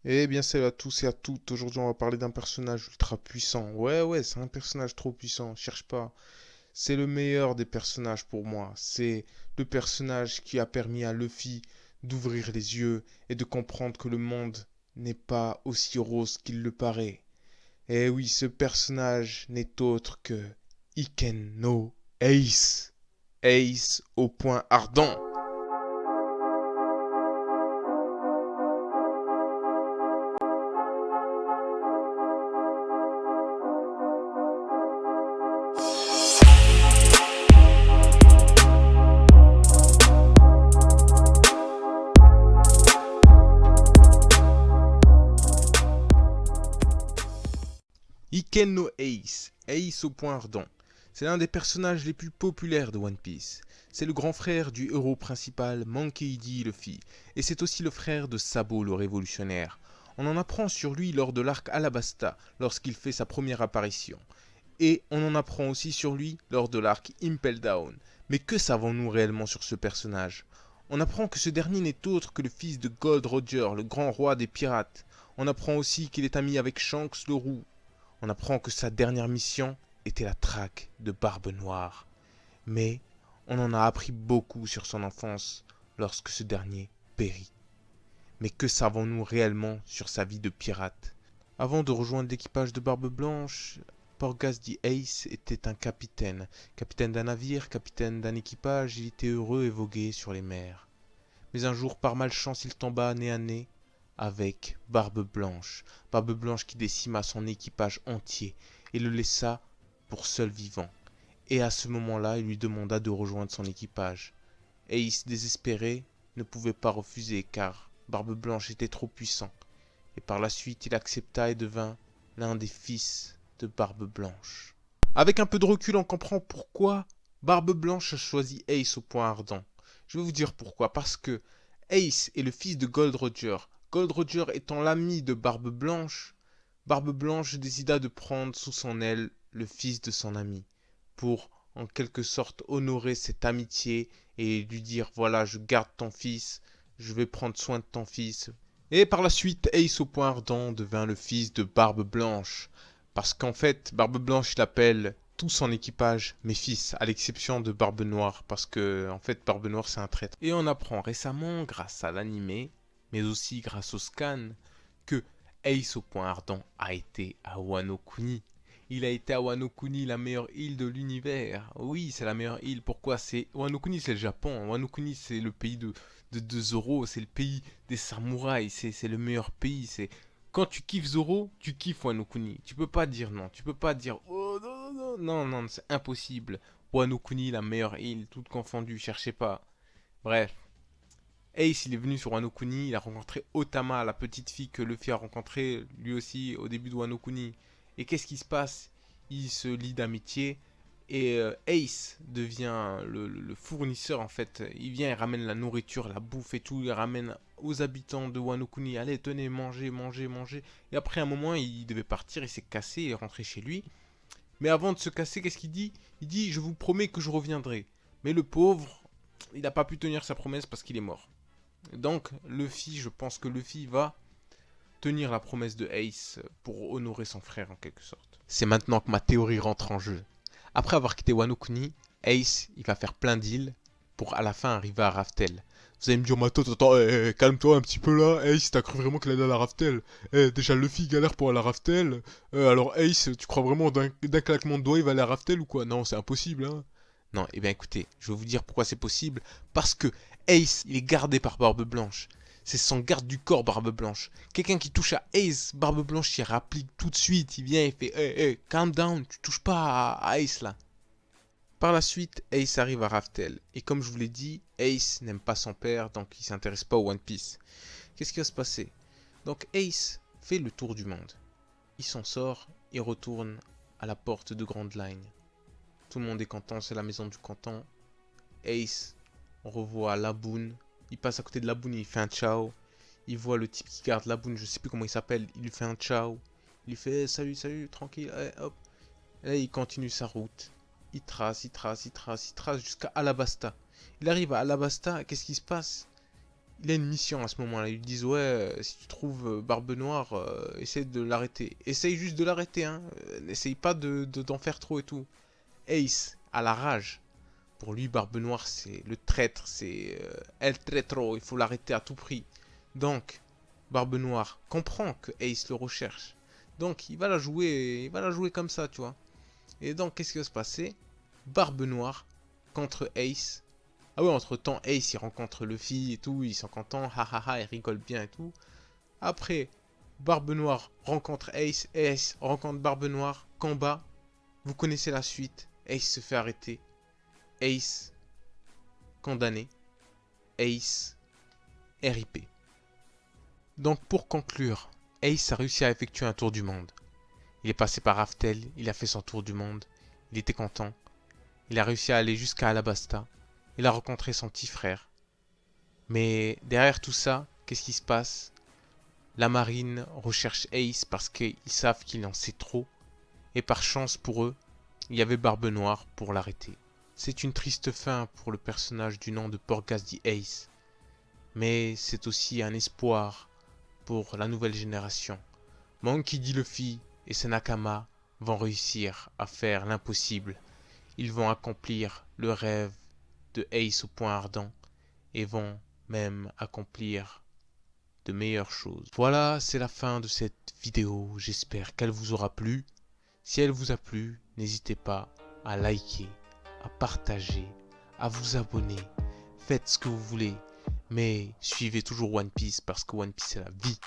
Eh bien, salut à tous et à toutes. Aujourd'hui, on va parler d'un personnage ultra puissant. Ouais, c'est un personnage trop puissant. Cherche pas. C'est le meilleur des personnages pour moi. C'est le personnage qui a permis à Luffy d'ouvrir les yeux et de comprendre que le monde n'est pas aussi rose qu'il le paraît. Eh oui, ce personnage n'est autre que Iken no Ace. Ace au point ardent. Iken no Ace, Ace au point ardent. C'est l'un des personnages les plus populaires de One Piece. C'est le grand frère du héros principal, Monkey D. Luffy, et c'est aussi le frère de Sabo le révolutionnaire. On en apprend sur lui lors de l'arc Alabasta, lorsqu'il fait sa première apparition. Et on en apprend aussi sur lui lors de l'arc Impel Down. Mais que savons-nous réellement sur ce personnage? On apprend que ce dernier n'est autre que le fils de Gold Roger, le grand roi des pirates. On apprend aussi qu'il est ami avec Shanks le roux. On apprend que sa dernière mission était la traque de Barbe Noire. Mais on en a appris beaucoup sur son enfance lorsque ce dernier périt. Mais que savons-nous réellement sur sa vie de pirate? Avant de rejoindre l'équipage de Barbe Blanche, Porgas dit Ace était un capitaine. Capitaine d'un navire, capitaine d'un équipage, il était heureux et voguait sur les mers. Mais un jour, par malchance, il tomba nez à nez avec Barbe Blanche. Barbe Blanche qui décima son équipage entier et le laissa pour seul vivant. Et à ce moment-là, il lui demanda de rejoindre son équipage. Ace, désespéré, ne pouvait pas refuser car Barbe Blanche était trop puissant. Et par la suite, il accepta et devint l'un des fils de Barbe Blanche. Avec un peu de recul, on comprend pourquoi Barbe Blanche a choisi Ace au point ardent. Je vais vous dire pourquoi. Parce que Ace est le fils de Gold Roger. Gold Roger étant l'ami de Barbe Blanche décida de prendre sous son aile le fils de son ami, pour en quelque sorte honorer cette amitié et lui dire voilà, je garde ton fils, je vais prendre soin de ton fils. Et par la suite, Ace au point ardent devint le fils de Barbe Blanche. Parce qu'en fait, Barbe Blanche, il appelle tout son équipage mes fils, à l'exception de Barbe Noire, parce que, en fait, Barbe Noire, c'est un traître. Et on apprend récemment, grâce à l'animé, mais aussi grâce au scan, que Ace au point ardent a été à Wano Kuni. Il a été à Wano Kuni, la meilleure île de l'univers. Oui, c'est la meilleure île. Pourquoi? C'est Wano Kuni, c'est le Japon. Wano Kuni, c'est le pays de Zoro. C'est le pays des samouraïs. C'est le meilleur pays. C'est quand tu kiffes Zoro, tu kiffes Wano Kuni. Tu peux pas dire non. Tu peux pas dire oh non non non non, c'est impossible. Wano Kuni, la meilleure île, toute confondue. Cherchez pas. Bref. Ace, il est venu sur Wano Kuni, il a rencontré Otama, la petite fille que Luffy a rencontrée lui aussi au début de Wano Kuni. Et qu'est-ce qui se passe? Il se lie d'amitié et Ace devient le fournisseur en fait. Il vient, il ramène la nourriture, la bouffe et tout, il ramène aux habitants de Wano Kuni. Allez, tenez, mangez, mangez, mangez. Et après un moment, il devait partir, il s'est cassé et rentrer chez lui. Mais avant de se casser, qu'est-ce qu'il dit? Il dit, je vous promets que je reviendrai. Mais le pauvre, il n'a pas pu tenir sa promesse parce qu'il est mort. Donc, Luffy, je pense que Luffy va tenir la promesse de Ace pour honorer son frère en quelque sorte. C'est maintenant que ma théorie rentre en jeu. Après avoir quitté Wano Kuni, Ace, il va faire plein d'îles pour à la fin arriver à Raftel. Vous allez me dire, mais attends, calme-toi un petit peu là. Ace, t'as cru vraiment qu'il allait à la Raftel? Déjà Luffy galère pour aller à la Raftel. Alors Ace, tu crois vraiment d'un claquement de doigts il va aller à Raftel ou quoi? Non, c'est impossible, hein. Non, eh bien écoutez, je vais vous dire pourquoi c'est possible. Parce que Ace, il est gardé par Barbe Blanche. C'est son garde du corps, Barbe Blanche. Quelqu'un qui touche à Ace, Barbe Blanche, il rapplique tout de suite. Il vient et fait calm down, tu touches pas à Ace là. Par la suite, Ace arrive à Raftel. Et comme je vous l'ai dit, Ace n'aime pas son père, donc il s'intéresse pas au One Piece. Qu'est-ce qui va se passer? Donc Ace fait le tour du monde. Il s'en sort et retourne à la porte de Grand Line. Tout le monde est content, c'est la maison du canton. Ace, on revoit Laboon. Il passe à côté de Laboon, il fait un ciao. Il voit le type qui garde Laboon, je sais plus comment il s'appelle. Il lui fait un ciao. Il lui fait salut, salut, tranquille, hop. Et là, il continue sa route. Il trace jusqu'à Alabasta. Il arrive à Alabasta, qu'est-ce qui se passe? il a une mission à ce moment-là. Ils lui disent ouais, si tu trouves Barbe Noire, essaye de l'arrêter. Essaye juste de l'arrêter, hein. N'essaye pas d'en faire trop et tout. Ace a la rage. Pour lui, Barbe Noire, c'est le traître, c'est El Traitro. Il faut l'arrêter à tout prix. Donc, Barbe Noire comprend que Ace le recherche. Donc, il va la jouer comme ça, tu vois. Et donc, qu'est-ce qui va se passer? Barbe Noire contre Ace. Ah ouais, entre-temps, Ace, il rencontre Luffy et tout, ils sont contents, hahaha, ils rigolent bien et tout. Après, Barbe Noire rencontre Ace, Ace rencontre Barbe Noire, combat. Vous connaissez la suite. Ace se fait arrêter. Ace, condamné. Ace, RIP. Donc pour conclure, Ace a réussi à effectuer un tour du monde. Il est passé par Raftel, il a fait son tour du monde. Il était content. Il a réussi à aller jusqu'à Alabasta. Il a rencontré son petit frère. Mais derrière tout ça, qu'est-ce qui se passe? La marine recherche Ace parce qu'ils savent qu'il en sait trop. Et par chance pour eux, il y avait Barbe Noire pour l'arrêter. C'est une triste fin pour le personnage du nom de Porgas the Ace. Mais c'est aussi un espoir pour la nouvelle génération. Monkey D. Luffy et ses Nakama vont réussir à faire l'impossible. Ils vont accomplir le rêve de Ace au point ardent et vont même accomplir de meilleures choses. Voilà, c'est la fin de cette vidéo. J'espère qu'elle vous aura plu. Si elle vous a plu, n'hésitez pas à liker, à partager, à vous abonner. Faites ce que vous voulez, mais suivez toujours One Piece parce que One Piece c'est la vie.